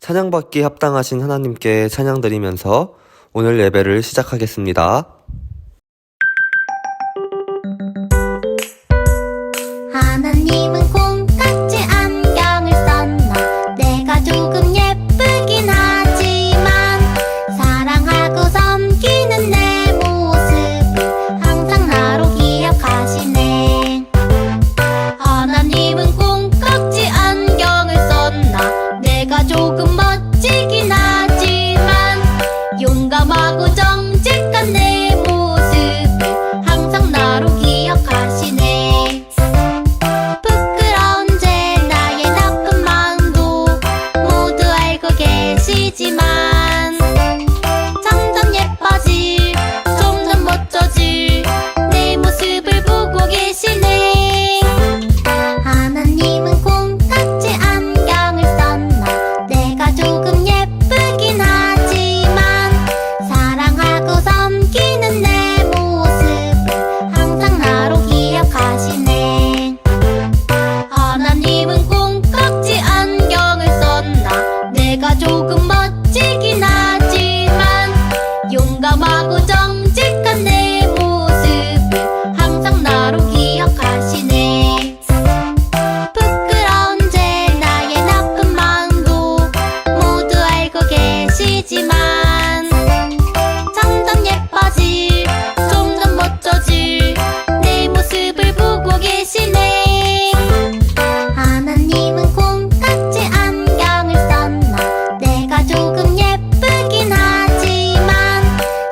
찬양받기 합당하신 하나님께 찬양드리면서 오늘 예배를 시작하겠습니다. 하나님은 콩깍지 안경을 썼나. 내가 조금 예쁘긴 하지만 사랑하고 섬기는 내 모습을 항상 나로 기억하시네. 하나님은 콩깍지 안경을 썼나. 내가 조금 멋지긴 하지만 용감하고 정직한 내 모습을 항상 나로 기억하시네. 부끄러운 죄 나의 나쁜 마음도 모두 알고 계시지만 점점 예뻐질 점점 멋져질 내 모습을 보고 계시네. 하나님은 콩깍지 안경을 썼나. 내가 조금 예쁘긴 하지만 사랑하고 섬기는 내 모습을 항상 나로 기억하시네. 하나님은 콩깍지 안경을 썼나. 내가 조금 멋지긴 하지만 용감하고 정직한 내 모습을 항상 나로 기억하시네. 부끄러운 죄 나의 나쁜 마음도 모두 알고 계시지만 점점 예뻐질 점점 멋져질 내 모습을 보고 계시네. 하나님은 콩깍지 안경을 썼나. 내가 조금 예쁘긴 하지만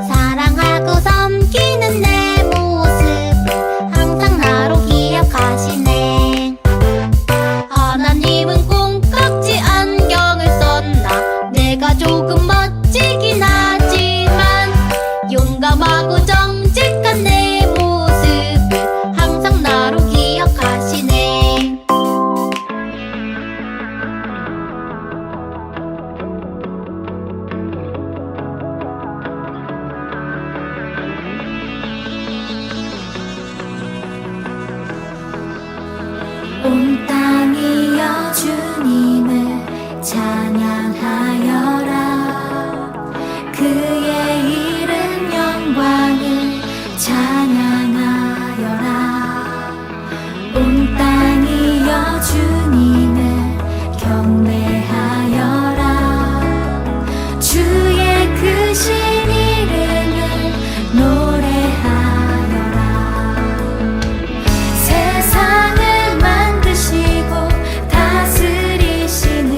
사랑하고 섬기는 내 모습을 항상 나로 기억하시네. 하나님은 콩깍지 안경을 썼나. 내가 조금 멋지긴 하지만 용감하고 정직한 내 모습을 항상 나로 기억하시네. 온 땅이여 주님을 찬양하여라. 그의 이름 영광을 찬양하여라. 온 땅이여 주님을 경배하여라. 주의 크신 이름을 노래하여라. 세상을 만드시고 다스리시는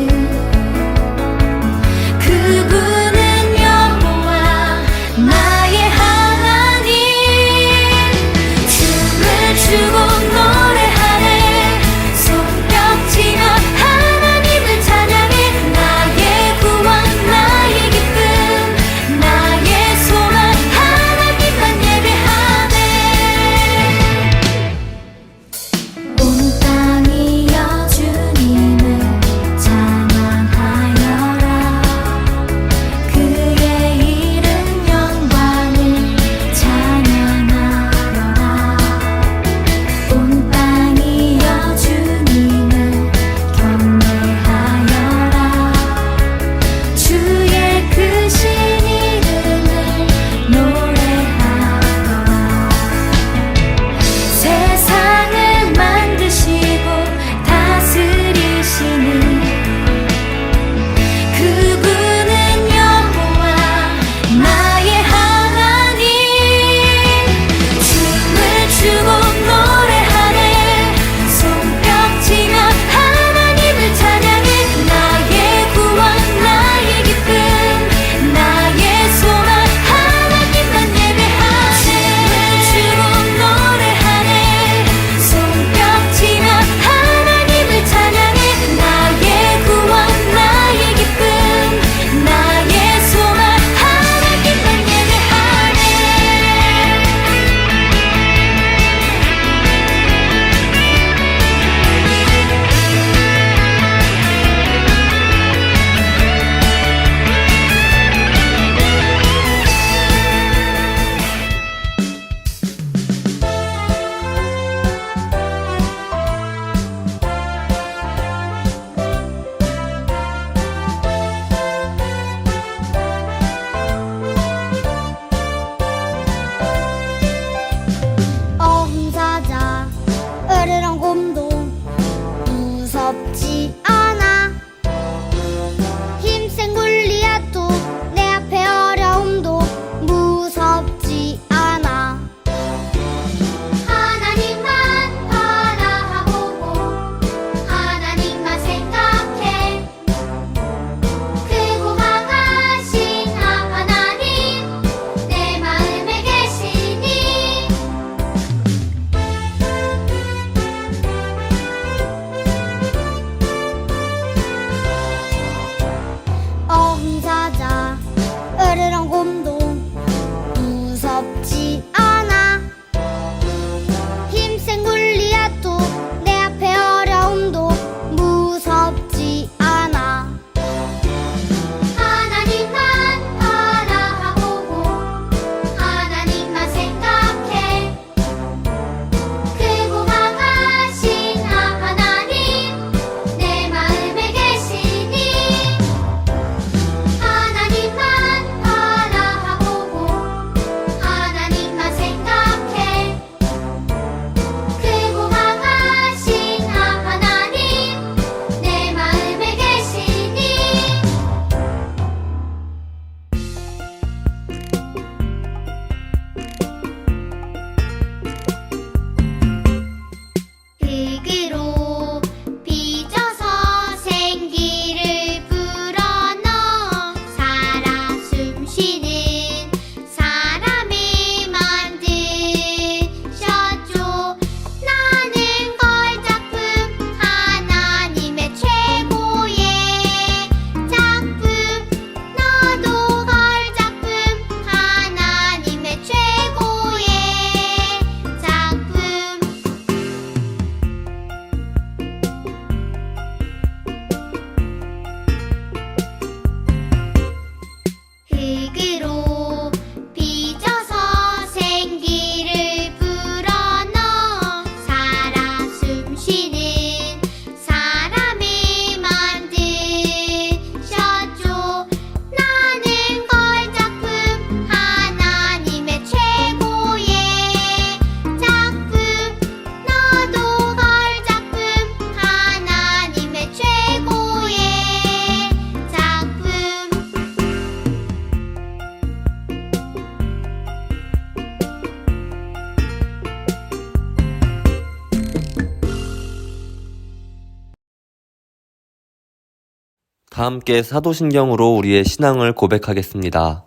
다 함께 사도신경으로 우리의 신앙을 고백하겠습니다.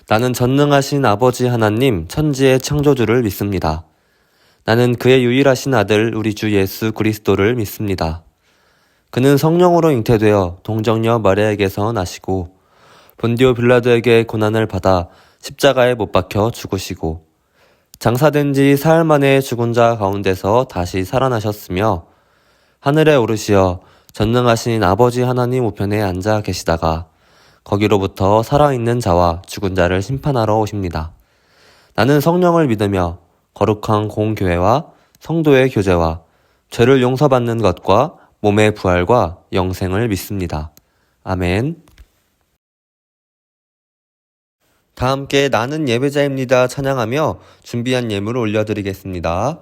나는 전능하신 아버지 하나님 천지의 창조주를 믿습니다. 나는 그의 유일하신 아들 우리 주 예수 그리스도를 믿습니다. 그는 성령으로 잉태되어 동정녀 마리아에게서 나시고 본디오 빌라도에게 고난을 받아 십자가에 못 박혀 죽으시고 장사된 지 사흘 만에 죽은 자 가운데서 다시 살아나셨으며 하늘에 오르시어 전능하신 아버지 하나님 우편에 앉아 계시다가 거기로부터 살아있는 자와 죽은 자를 심판하러 오십니다. 나는 성령을 믿으며 거룩한 공교회와 성도의 교제와 죄를 용서받는 것과 몸의 부활과 영생을 믿습니다. 아멘. 다 함께 나는 예배자입니다 찬양하며 준비한 예물을 올려드리겠습니다.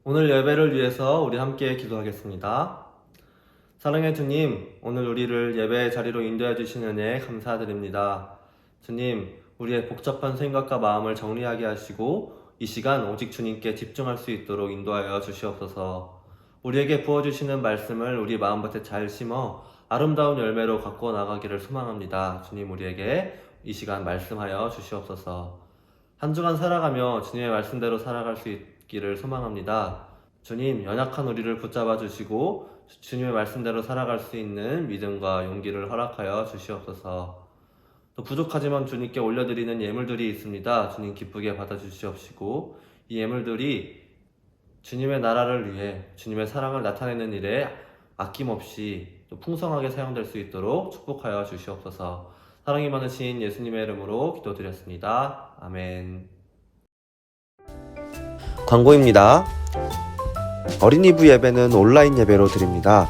오늘 예배를 위해서 우리 함께 기도하겠습니다. 사랑의 주님, 오늘 우리를 예배의 자리로 인도해 주신 은혜에 감사드립니다. 주님, 우리의 복잡한 생각과 마음을 정리하게 하시고 이 시간 오직 주님께 집중할 수 있도록 인도하여 주시옵소서. 우리에게 부어주시는 말씀을 우리 마음밭에 잘 심어 아름다운 열매로 갖고 나가기를 소망합니다. 주님, 우리에게 이 시간 말씀하여 주시옵소서. 한 주간 살아가며 주님의 말씀대로 살아갈 수 있기를 소망합니다. 주님, 연약한 우리를 붙잡아 주시고 주님의 말씀대로 살아갈 수 있는 믿음과 용기를 허락하여 주시옵소서. 또 부족하지만 주님께 올려드리는 예물들이 있습니다. 주님 기쁘게 받아주시옵시고 이 예물들이 주님의 나라를 위해 주님의 사랑을 나타내는 일에 아낌없이 또 풍성하게 사용될 수 있도록 축복하여 주시옵소서. 사랑이 많으신 예수님의 이름으로 기도드렸습니다. 아멘. 광고입니다. 어린이부 예배는 온라인 예배로 드립니다.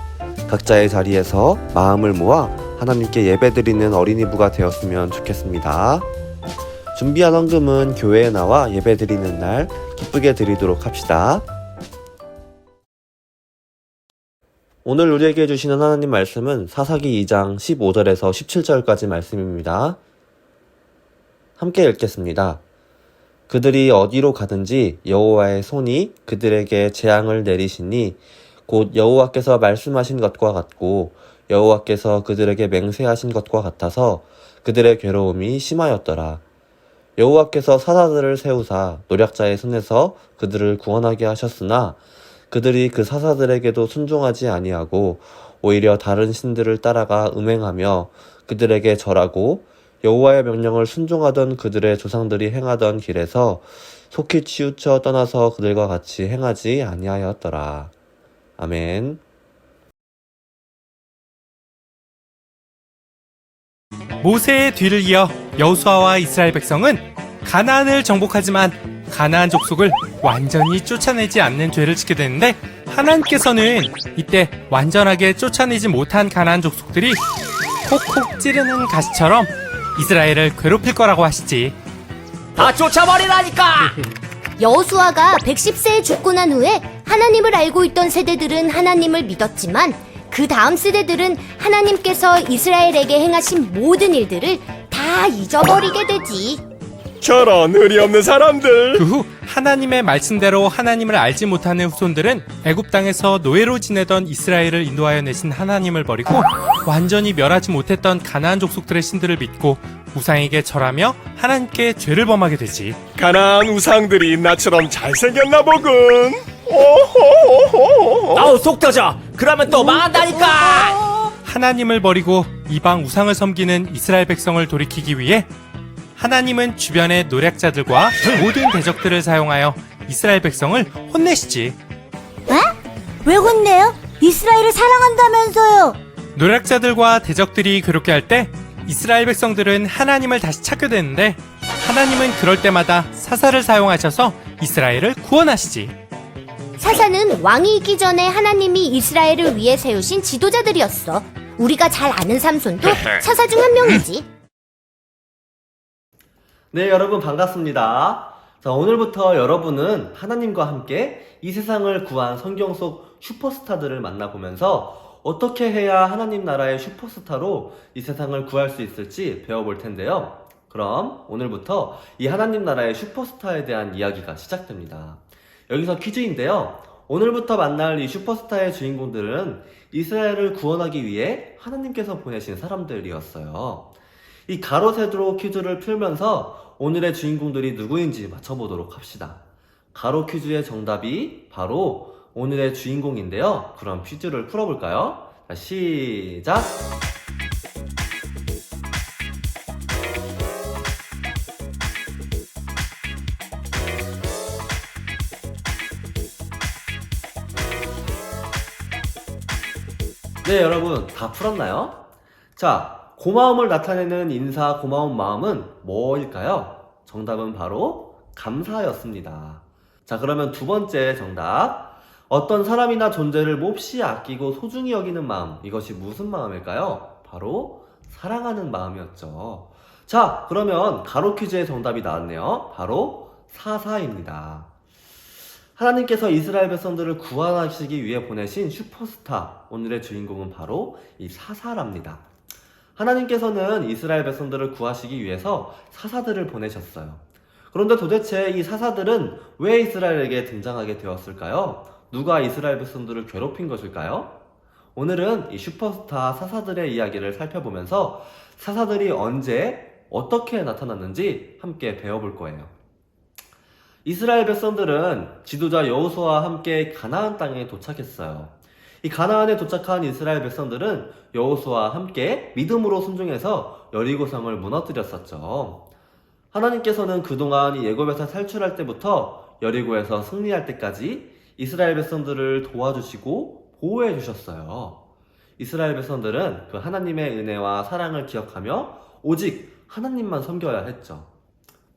각자의 자리에서 마음을 모아 하나님께 예배드리는 어린이부가 되었으면 좋겠습니다. 준비한 헌금은 교회에 나와 예배드리는 날 기쁘게 드리도록 합시다. 오늘 우리에게 주시는 하나님 말씀은 사사기 2장 15절에서 17절까지 말씀입니다. 함께 읽겠습니다. 그들이 어디로 가든지 여호와의 손이 그들에게 재앙을 내리시니 곧 여호와께서 말씀하신 것과 같고 여호와께서 그들에게 맹세하신 것과 같아서 그들의 괴로움이 심하였더라. 여호와께서 사사들을 세우사 노략자의 손에서 그들을 구원하게 하셨으나 그들이 그 사사들에게도 순종하지 아니하고 오히려 다른 신들을 따라가 음행하며 그들에게 절하고 여호와의 명령을 순종하던 그들의 조상들이 행하던 길에서 속히 치우쳐 떠나서 그들과 같이 행하지 아니하였더라. 아멘. 모세의 뒤를 이어 여호수아와 이스라엘 백성은 가나안을 정복하지만 가나안 족속을 완전히 쫓아내지 않는 죄를 짓게 되는데 하나님께서는 이때 완전하게 쫓아내지 못한 가나안 족속들이 콕콕 찌르는 가시처럼 이스라엘을 괴롭힐 거라고 하시지. 다 쫓아버리라니까! 여호수아가 110세에 죽고 난 후에 하나님을 알고 있던 세대들은 하나님을 믿었지만 그 다음 세대들은 하나님께서 이스라엘에게 행하신 모든 일들을 다 잊어버리게 되지. 저런 의리 없는 사람들! 그 후 하나님의 말씀대로 하나님을 알지 못하는 후손들은 애굽 땅에서 노예로 지내던 이스라엘을 인도하여 내신 하나님을 버리고 완전히 멸하지 못했던 가나안 족속들의 신들을 믿고 우상에게 절하며 하나님께 죄를 범하게 되지. 가나안 우상들이 나처럼 잘생겼나 보군. 아우 속 터져. 그러면 또 망한다니까. 하나님을 버리고 이방 우상을 섬기는 이스라엘 백성을 돌이키기 위해 하나님은 주변의 노략자들과 모든 대적들을 사용하여 이스라엘 백성을 혼내시지. 왜 혼내요? 이스라엘을 사랑한다면서요. 노략자들과 대적들이 그렇게 할 때 이스라엘 백성들은 하나님을 다시 찾게 되는데 하나님은 그럴 때마다 사사를 사용하셔서 이스라엘을 구원하시지. 사사는 왕이 있기 전에 하나님이 이스라엘을 위해 세우신 지도자들이었어. 우리가 잘 아는 삼손도 사사 중 한 명이지. 네, 여러분 반갑습니다. 자, 오늘부터 여러분은 하나님과 함께 이 세상을 구한 성경 속 슈퍼스타들을 만나보면서 어떻게 해야 하나님 나라의 슈퍼스타로 이 세상을 구할 수 있을지 배워볼 텐데요. 그럼 오늘부터 이 하나님 나라의 슈퍼스타에 대한 이야기가 시작됩니다. 여기서 퀴즈인데요. 오늘부터 만날 이 슈퍼스타의 주인공들은 이스라엘을 구원하기 위해 하나님께서 보내신 사람들이었어요. 이 가로 세로 퀴즈를 풀면서 오늘의 주인공들이 누구인지 맞춰보도록 합시다. 가로 퀴즈의 정답이 바로 오늘의 주인공인데요. 그럼 퀴즈를 풀어볼까요? 자, 시작! 네, 여러분 다 풀었나요? 자, 고마움을 나타내는 인사 고마운 마음은 뭐일까요? 정답은 바로 감사였습니다. 자, 그러면 두 번째 정답. 어떤 사람이나 존재를 몹시 아끼고 소중히 여기는 마음. 이것이 무슨 마음일까요? 바로 사랑하는 마음이었죠. 자, 그러면 가로 퀴즈의 정답이 나왔네요. 바로 사사입니다. 하나님께서 이스라엘 백성들을 구원하시기 위해 보내신 슈퍼스타. 오늘의 주인공은 바로 이 사사랍니다. 하나님께서는 이스라엘 백성들을 구하시기 위해서 사사들을 보내셨어요. 그런데 도대체 이 사사들은 왜 이스라엘에게 등장하게 되었을까요? 누가 이스라엘 백성들을 괴롭힌 것일까요? 오늘은 이 슈퍼스타 사사들의 이야기를 살펴보면서 사사들이 언제 어떻게 나타났는지 함께 배워볼 거예요. 이스라엘 백성들은 지도자 여호수아와 함께 가나안 땅에 도착했어요. 이 가나안에 도착한 이스라엘 백성들은 여호수아와 함께 믿음으로 순종해서 여리고성을 무너뜨렸었죠. 하나님께서는 그동안 이 애굽에서 탈출할 때부터 여리고에서 승리할 때까지 이스라엘 백성들을 도와주시고 보호해 주셨어요. 이스라엘 백성들은 그 하나님의 은혜와 사랑을 기억하며 오직 하나님만 섬겨야 했죠.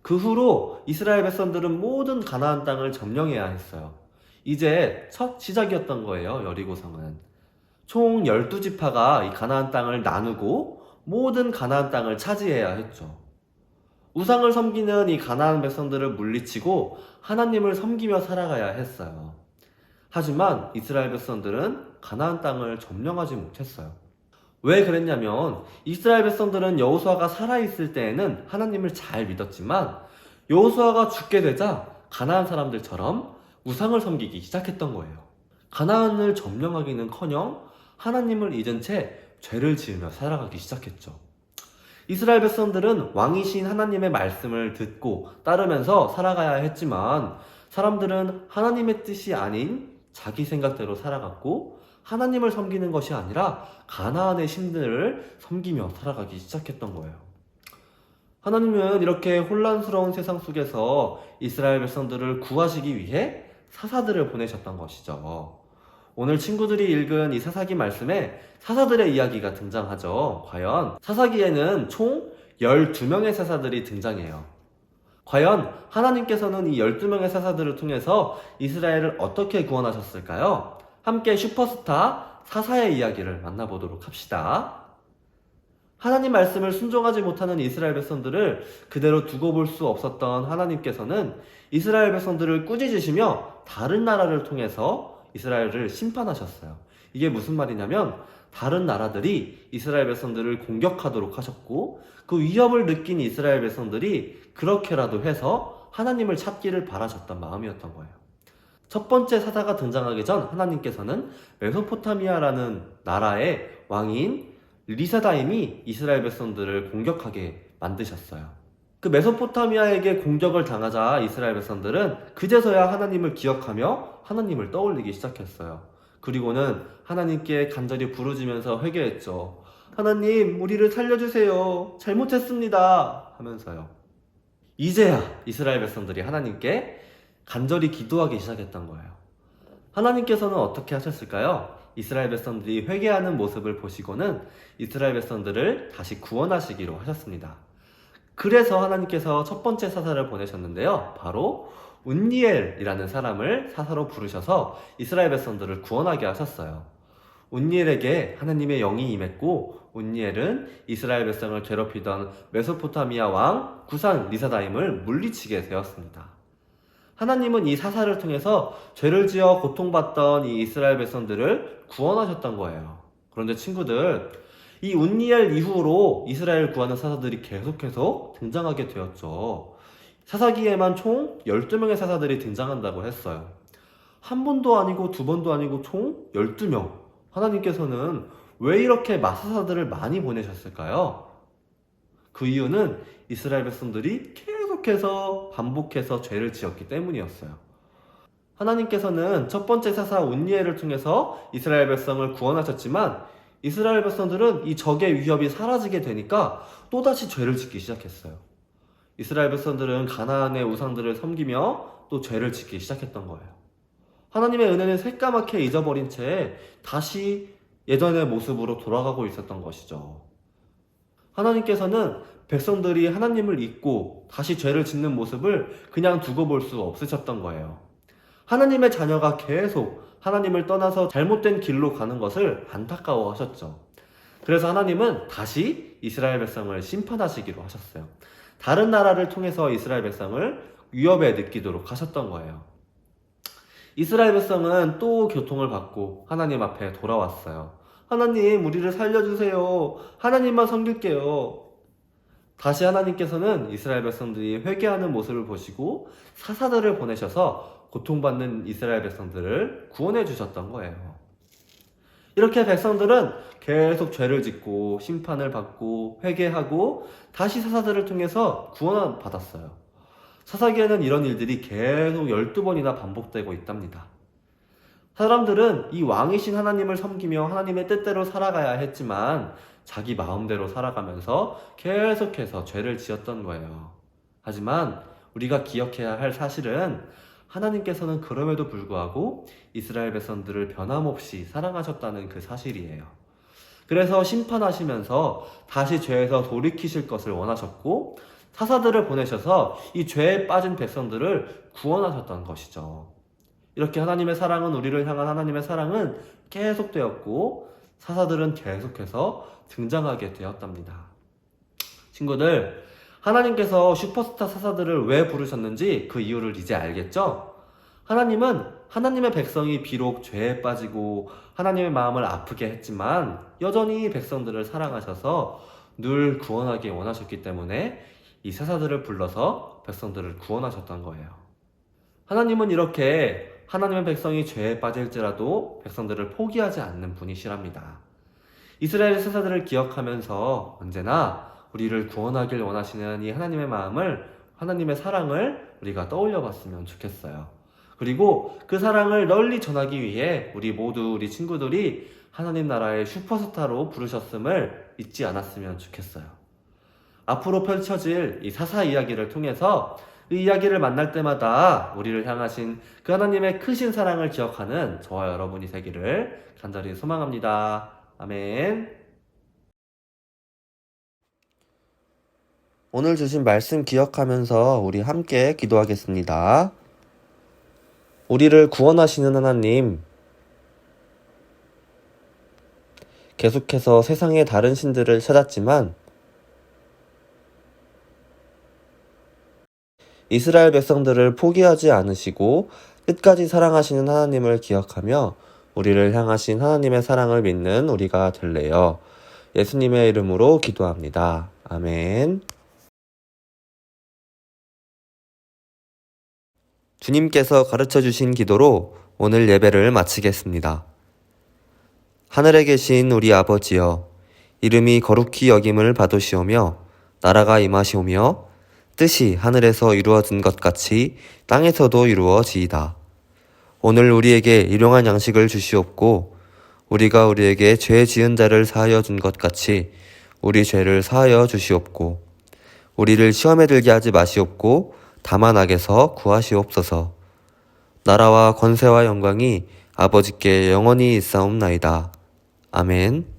그 후로 이스라엘 백성들은 모든 가나안 땅을 점령해야 했어요. 이제 첫 시작이었던 거예요. 여리고성은. 총 12지파가 이 가나안 땅을 나누고 모든 가나안 땅을 차지해야 했죠. 우상을 섬기는 이 가나안 백성들을 물리치고 하나님을 섬기며 살아가야 했어요. 하지만 이스라엘 백성들은 가나안 땅을 점령하지 못했어요. 왜 그랬냐면 이스라엘 백성들은 여호수아가 살아있을 때에는 하나님을 잘 믿었지만 여호수아가 죽게 되자 가나안 사람들처럼 우상을 섬기기 시작했던 거예요. 가나안을 점령하기는커녕 하나님을 잊은 채 죄를 지으며 살아가기 시작했죠. 이스라엘 백성들은 왕이신 하나님의 말씀을 듣고 따르면서 살아가야 했지만 사람들은 하나님의 뜻이 아닌 자기 생각대로 살아갔고 하나님을 섬기는 것이 아니라 가나안의 신들을 섬기며 살아가기 시작했던 거예요. 하나님은 이렇게 혼란스러운 세상 속에서 이스라엘 백성들을 구하시기 위해 사사들을 보내셨던 것이죠. 오늘 친구들이 읽은 이 사사기 말씀에 사사들의 이야기가 등장하죠. 과연 사사기에는 총 12명의 사사들이 등장해요. 과연 하나님께서는 이 12명의 사사들을 통해서 이스라엘을 어떻게 구원하셨을까요? 함께 슈퍼스타 사사의 이야기를 만나보도록 합시다. 하나님 말씀을 순종하지 못하는 이스라엘 백성들을 그대로 두고 볼 수 없었던 하나님께서는 이스라엘 백성들을 꾸짖으시며 다른 나라를 통해서 이스라엘을 심판하셨어요. 이게 무슨 말이냐면 다른 나라들이 이스라엘 백성들을 공격하도록 하셨고 그 위협을 느낀 이스라엘 백성들이 그렇게라도 해서 하나님을 찾기를 바라셨던 마음이었던 거예요. 첫 번째 사사가 등장하기 전 하나님께서는 메소포타미아라는 나라의 왕인 리사다임이 이스라엘 백성들을 공격하게 만드셨어요. 그 메소포타미아에게 공격을 당하자 이스라엘 백성들은 그제서야 하나님을 기억하며 하나님을 떠올리기 시작했어요. 그리고는 하나님께 간절히 부르짖으면서 회개했죠. 하나님, 우리를 살려주세요. 잘못했습니다. 하면서요. 이제야 이스라엘 백성들이 하나님께 간절히 기도하기 시작했던 거예요. 하나님께서는 어떻게 하셨을까요? 이스라엘 백성들이 회개하는 모습을 보시고는 이스라엘 백성들을 다시 구원하시기로 하셨습니다. 그래서 하나님께서 첫 번째 사사를 보내셨는데요. 바로 운니엘이라는 사람을 사사로 부르셔서 이스라엘 백성들을 구원하게 하셨어요. 운니엘에게 하나님의 영이 임했고 운니엘은 이스라엘 백성을 괴롭히던 메소포타미아 왕 구산 리사다임을 물리치게 되었습니다. 하나님은 이 사사를 통해서 죄를 지어 고통받던 이 이스라엘 백성들을 구원하셨던 거예요. 그런데 친구들, 이 운니엘 이후로 이스라엘 구하는 사사들이 계속해서 등장하게 되었죠. 사사기에만 총 12명의 사사들이 등장한다고 했어요. 한 번도 아니고 두 번도 아니고 총 12명. 하나님께서는 왜 이렇게 마사사들을 많이 보내셨을까요? 그 이유는 이스라엘 백성들이 계속해서 반복해서 죄를 지었기 때문이었어요. 하나님께서는 첫 번째 사사 운니엘을 통해서 이스라엘 백성을 구원하셨지만 이스라엘 백성들은 이 적의 위협이 사라지게 되니까 또다시 죄를 짓기 시작했어요. 이스라엘 백성들은 가나안의 우상들을 섬기며 또 죄를 짓기 시작했던 거예요. 하나님의 은혜는 새까맣게 잊어버린 채 다시 예전의 모습으로 돌아가고 있었던 것이죠. 하나님께서는 백성들이 하나님을 잊고 다시 죄를 짓는 모습을 그냥 두고 볼 수 없으셨던 거예요. 하나님의 자녀가 계속 하나님을 떠나서 잘못된 길로 가는 것을 안타까워 하셨죠. 그래서 하나님은 다시 이스라엘 백성을 심판하시기로 하셨어요. 다른 나라를 통해서 이스라엘 백성을 위협에 느끼도록 하셨던 거예요. 이스라엘 백성은 또 교통을 받고 하나님 앞에 돌아왔어요. 하나님, 우리를 살려주세요. 하나님만 섬길게요. 다시 하나님께서는 이스라엘 백성들이 회개하는 모습을 보시고 사사들을 보내셔서 고통받는 이스라엘 백성들을 구원해 주셨던 거예요. 이렇게 백성들은 계속 죄를 짓고 심판을 받고 회개하고 다시 사사들을 통해서 구원을 받았어요. 사사기에는 이런 일들이 계속 12번이나 반복되고 있답니다. 사람들은 이 왕이신 하나님을 섬기며 하나님의 뜻대로 살아가야 했지만 자기 마음대로 살아가면서 계속해서 죄를 지었던 거예요. 하지만 우리가 기억해야 할 사실은 하나님께서는 그럼에도 불구하고 이스라엘 백성들을 변함없이 사랑하셨다는 그 사실이에요. 그래서 심판하시면서 다시 죄에서 돌이키실 것을 원하셨고 사사들을 보내셔서 이 죄에 빠진 백성들을 구원하셨던 것이죠. 이렇게 하나님의 사랑은, 우리를 향한 하나님의 사랑은 계속되었고 사사들은 계속해서 등장하게 되었답니다. 친구들, 하나님께서 슈퍼스타 사사들을 왜 부르셨는지 그 이유를 이제 알겠죠? 하나님은 하나님의 백성이 비록 죄에 빠지고 하나님의 마음을 아프게 했지만 여전히 백성들을 사랑하셔서 늘 구원하기 원하셨기 때문에 이 사사들을 불러서 백성들을 구원하셨던 거예요. 하나님은 이렇게 하나님의 백성이 죄에 빠질지라도 백성들을 포기하지 않는 분이시랍니다. 이스라엘 사사들을 기억하면서 언제나 우리를 구원하길 원하시는 이 하나님의 마음을, 하나님의 사랑을 우리가 떠올려 봤으면 좋겠어요. 그리고 그 사랑을 널리 전하기 위해 우리 모두, 우리 친구들이 하나님 나라의 슈퍼스타로 부르셨음을 잊지 않았으면 좋겠어요. 앞으로 펼쳐질 이 사사 이야기를 통해서 이 이야기를 만날 때마다 우리를 향하신 그 하나님의 크신 사랑을 기억하는 저와 여러분이 되기를 간절히 소망합니다. 아멘. 오늘 주신 말씀 기억하면서 우리 함께 기도하겠습니다. 우리를 구원하시는 하나님, 계속해서 세상의 다른 신들을 찾았지만 이스라엘 백성들을 포기하지 않으시고 끝까지 사랑하시는 하나님을 기억하며 우리를 향하신 하나님의 사랑을 믿는 우리가 될래요. 예수님의 이름으로 기도합니다. 아멘. 주님께서 가르쳐 주신 기도로 오늘 예배를 마치겠습니다. 하늘에 계신 우리 아버지여, 이름이 거룩히 여김을 받으시오며 나라가 임하시오며 뜻이 하늘에서 이루어진 것 같이 땅에서도 이루어지이다. 오늘 우리에게 일용할 양식을 주시옵고 우리가 우리에게 죄 지은 자를 사하여 준 것 같이 우리 죄를 사하여 주시옵고 우리를 시험에 들게 하지 마시옵고 다만 악에서 구하시옵소서. 나라와 권세와 영광이 아버지께 영원히 있사옵나이다. 아멘.